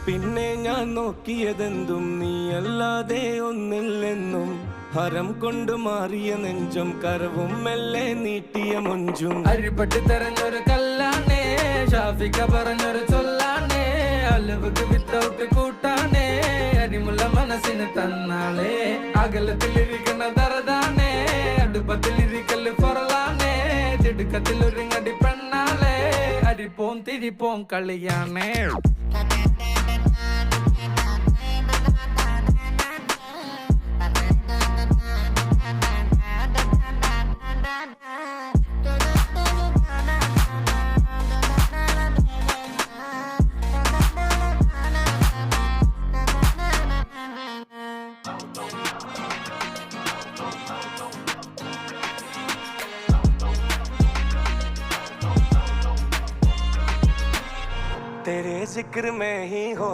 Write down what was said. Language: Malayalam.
പിന്നെ ഞാൻ നോക്കിയതെന്തും നീയല്ലാതെ ഒന്നില്ലെന്നും ഹരം കൊണ്ട് മാറിയ നെഞ്ചും കരവും മെല്ലെ നീട്ടിയ മൊഞ്ചും അരിപ്പട്ടി തെരഞ്ഞൊരു കല്ലാണേ ഷാഫിക്ക പറഞ്ഞൊരു ചൊല്ലാണേ അലവുക്ക് വിത്തൗട്ട് കൂട്ടാണേ അരിമുള്ള മനസ്സിന് തന്നാളേ അകലത്തിലിരിക്കണ ദറതാണേ അടുപ്പത്തിലിരിക്കല് പൊറലാണേ തിടുക്കത്തിലൊരുങ്ങടി പെണ്ണാളേ അരിപ്പോം തിരിപ്പോം കളിയാണേ तेरे जिक्र में ही हो